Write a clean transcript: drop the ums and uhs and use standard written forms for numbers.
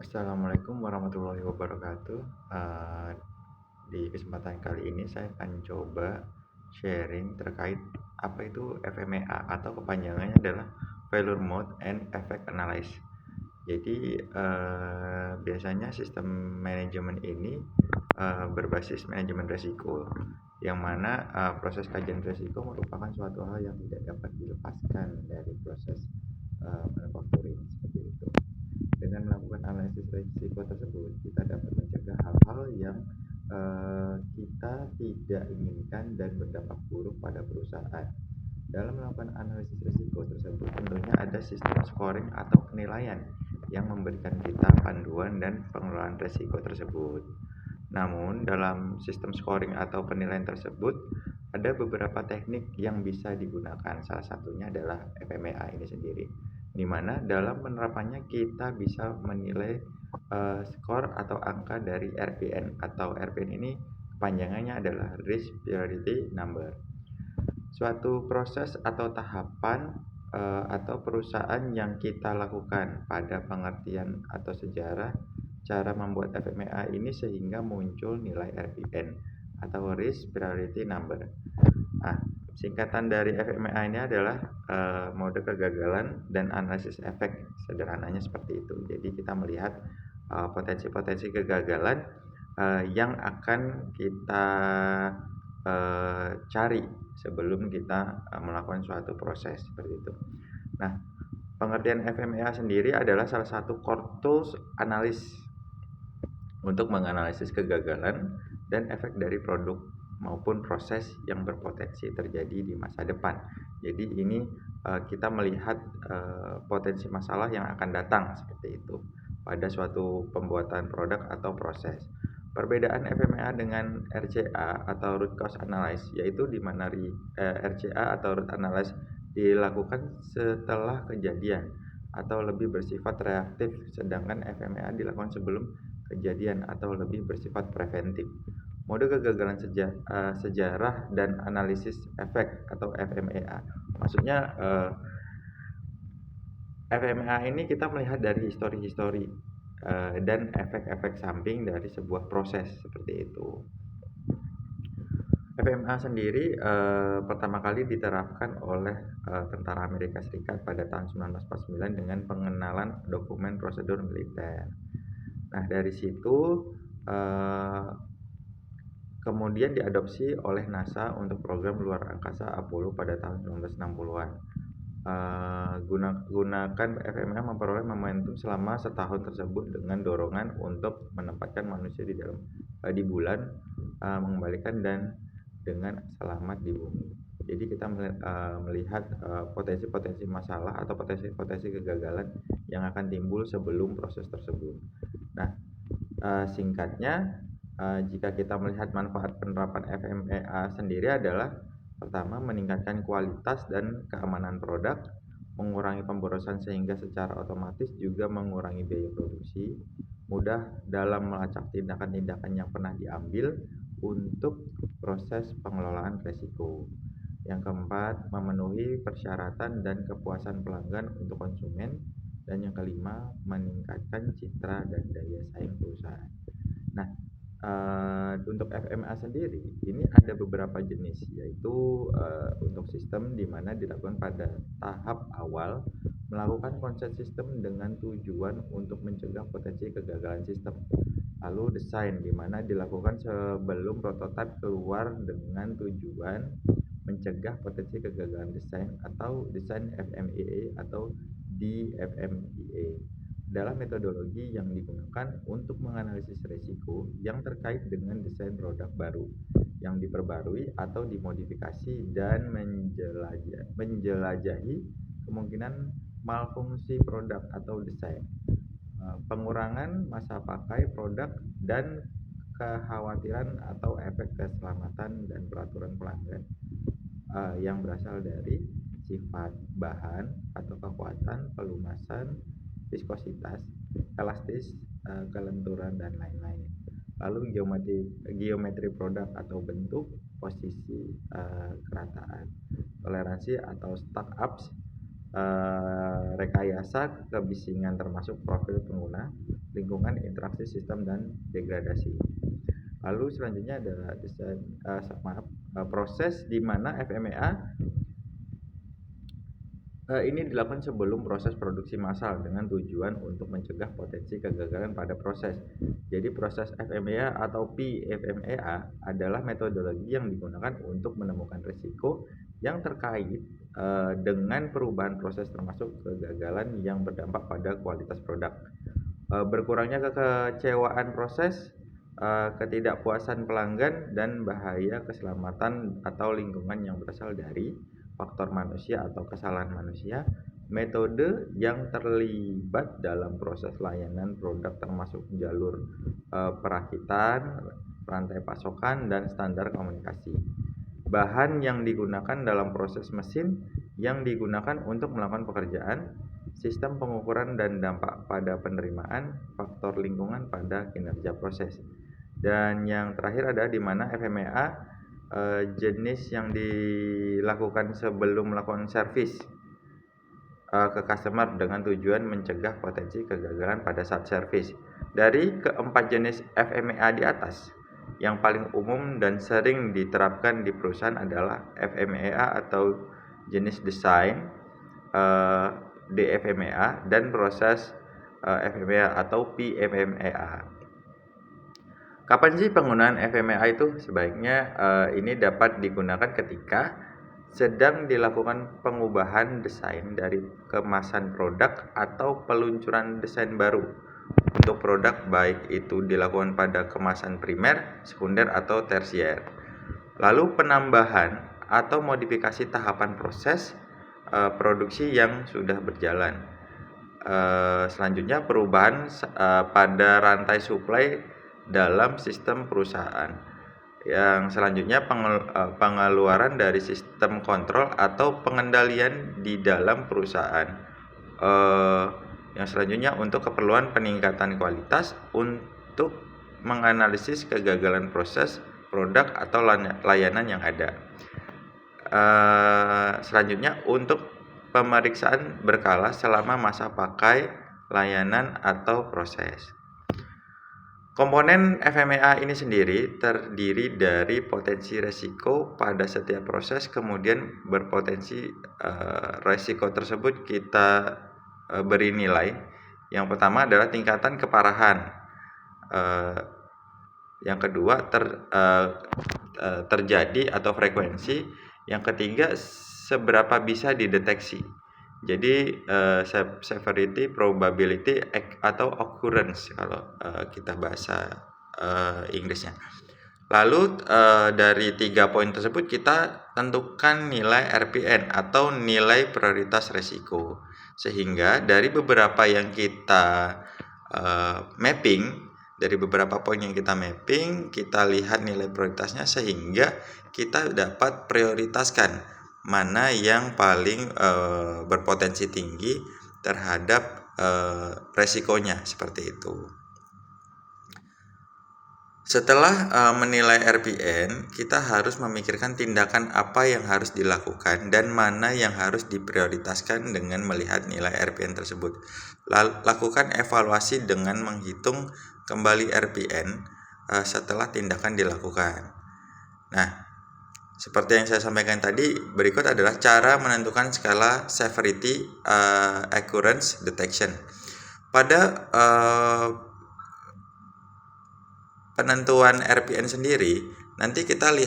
Assalamualaikum warahmatullahi wabarakatuh. Di kesempatan kali ini saya akan coba sharing terkait apa itu FMEA atau kepanjangannya adalah Failure Mode and Effect Analysis. Jadi biasanya sistem manajemen ini berbasis manajemen risiko, yang mana proses kajian risiko merupakan suatu hal yang tidak dapat dilepaskan dari proses manufacturing seperti itu. Dengan melakukan analisis risiko tersebut, kita dapat mencegah hal-hal yang kita tidak inginkan dan berdampak buruk pada perusahaan. Dalam melakukan analisis risiko tersebut, tentunya ada sistem scoring atau penilaian yang memberikan kita panduan dan pengelolaan risiko tersebut. Namun, dalam sistem scoring atau penilaian tersebut, ada beberapa teknik yang bisa digunakan. Salah satunya adalah FMEA ini sendiri, di mana dalam penerapannya kita bisa menilai skor atau angka dari RPN, atau RPN ini panjangannya adalah Risk Priority Number. Suatu proses atau tahapan atau perusahaan yang kita lakukan pada pengertian atau sejarah cara membuat FMEA ini sehingga muncul nilai RPN atau Risk Priority Number. Nah, singkatan dari FMEA ini adalah mode kegagalan dan analisis efek, sederhananya seperti itu. Jadi kita melihat potensi-potensi kegagalan yang akan kita cari sebelum kita melakukan suatu proses seperti itu. Nah, pengertian FMEA sendiri adalah salah satu core tools analis untuk menganalisis kegagalan dan efek dari produk maupun proses yang berpotensi terjadi di masa depan. Jadi ini kita melihat potensi masalah yang akan datang seperti itu pada suatu pembuatan produk atau proses. Perbedaan FMEA dengan RCA atau root cause analysis yaitu di mana RCA atau root analysis dilakukan setelah kejadian atau lebih bersifat reaktif, sedangkan FMEA dilakukan sebelum kejadian atau lebih bersifat preventif. Mode kegagalan sejarah dan analisis efek atau FMEA. Maksudnya FMEA ini kita melihat dari histori-histori dan efek-efek samping dari sebuah proses seperti itu. FMEA sendiri pertama kali diterapkan oleh tentara Amerika Serikat pada tahun 1949 dengan pengenalan dokumen prosedur militer. Nah, dari situ kemudian diadopsi oleh NASA untuk program luar angkasa Apollo pada tahun 1960-an. Gunakan FMEA memperoleh momentum selama setahun tersebut dengan dorongan untuk menempatkan manusia di bulan, mengembalikan dan dengan selamat di bumi. Jadi kita melihat potensi-potensi masalah atau potensi-potensi kegagalan yang akan timbul sebelum proses tersebut. Nah, singkatnya, jika kita melihat manfaat penerapan FMEA sendiri adalah pertama, meningkatkan kualitas dan keamanan produk, mengurangi pemborosan sehingga secara otomatis juga mengurangi biaya produksi, mudah dalam melacak tindakan-tindakan yang pernah diambil untuk proses pengelolaan risiko. Yang keempat, memenuhi persyaratan dan kepuasan pelanggan untuk konsumen. Dan yang kelima, meningkatkan citra dan daya saing perusahaan. Nah, untuk FMEA sendiri ini ada beberapa jenis, yaitu untuk sistem di mana dilakukan pada tahap awal melakukan konsep sistem dengan tujuan untuk mencegah potensi kegagalan sistem. Lalu desain di mana dilakukan sebelum prototipe keluar dengan tujuan mencegah potensi kegagalan desain atau desain FMEA atau DFMEA. Dalam metodologi yang digunakan untuk menganalisis risiko yang terkait dengan desain produk baru yang diperbarui atau dimodifikasi dan menjelajahi kemungkinan malfungsi produk atau desain, pengurangan masa pakai produk, dan kekhawatiran atau efek keselamatan dan peraturan pelanggan yang berasal dari sifat bahan atau kekuatan, pelumasan, viskositas, elastis, kelenturan, dan lain-lain. Lalu geometri produk atau bentuk, posisi kerataan, toleransi atau stack-ups, rekayasa kebisingan termasuk profil pengguna, lingkungan, interaksi sistem, dan degradasi. Lalu selanjutnya ada proses di mana FMEA ini dilakukan sebelum proses produksi massal dengan tujuan untuk mencegah potensi kegagalan pada proses. Jadi proses FMEA atau PFMEA adalah metodologi yang digunakan untuk menemukan risiko yang terkait dengan perubahan proses termasuk kegagalan yang berdampak pada kualitas produk. Berkurangnya kekecewaan proses, ketidakpuasan pelanggan, dan bahaya keselamatan atau lingkungan yang berasal dari faktor manusia atau kesalahan manusia. Metode yang terlibat dalam proses layanan produk termasuk jalur perakitan, rantai pasokan, dan standar komunikasi. Bahan yang digunakan dalam proses mesin yang digunakan untuk melakukan pekerjaan, sistem pengukuran dan dampak pada penerimaan, faktor lingkungan pada kinerja proses. Dan yang terakhir adalah di mana FMEA jenis yang dilakukan sebelum melakukan servis ke customer dengan tujuan mencegah potensi kegagalan pada saat servis. Dari keempat jenis FMEA di atas, yang paling umum dan sering diterapkan di perusahaan adalah FMEA atau jenis desain, DFMEA, dan proses FMEA atau PFMEA. Kapan sih penggunaan FMEA itu? Sebaiknya ini dapat digunakan ketika sedang dilakukan pengubahan desain dari kemasan produk atau peluncuran desain baru untuk produk, baik itu dilakukan pada kemasan primer, sekunder, atau tersier. Lalu penambahan atau modifikasi tahapan proses produksi yang sudah berjalan. Selanjutnya perubahan pada rantai suplai dalam sistem perusahaan. Yang selanjutnya pengeluaran dari sistem kontrol atau pengendalian di dalam perusahaan. Yang selanjutnya untuk keperluan peningkatan kualitas untuk menganalisis kegagalan proses, produk, atau layanan yang ada. Selanjutnya untuk pemeriksaan berkala selama masa pakai layanan atau proses. Komponen FMEA ini sendiri terdiri dari potensi resiko pada setiap proses, kemudian berpotensi resiko tersebut kita beri nilai. Yang pertama adalah tingkatan keparahan. Yang kedua terjadi atau frekuensi. Yang ketiga seberapa bisa dideteksi. Jadi severity, probability, atau occurrence kalau kita bahasa Inggrisnya. Lalu dari 3 poin tersebut kita tentukan nilai RPN atau nilai prioritas risiko. Sehingga dari beberapa yang kita mapping, dari beberapa poin yang kita mapping, kita lihat nilai prioritasnya sehingga kita dapat prioritaskan mana yang paling berpotensi tinggi terhadap resikonya, seperti itu. Setelah menilai RPN, kita harus memikirkan tindakan apa yang harus dilakukan dan mana yang harus diprioritaskan dengan melihat nilai RPN tersebut. Lakukan evaluasi dengan menghitung kembali RPN setelah tindakan dilakukan. Nah, seperti yang saya sampaikan tadi, berikut adalah cara menentukan skala severity occurrence detection. Pada penentuan RPN sendiri, nanti kita lihat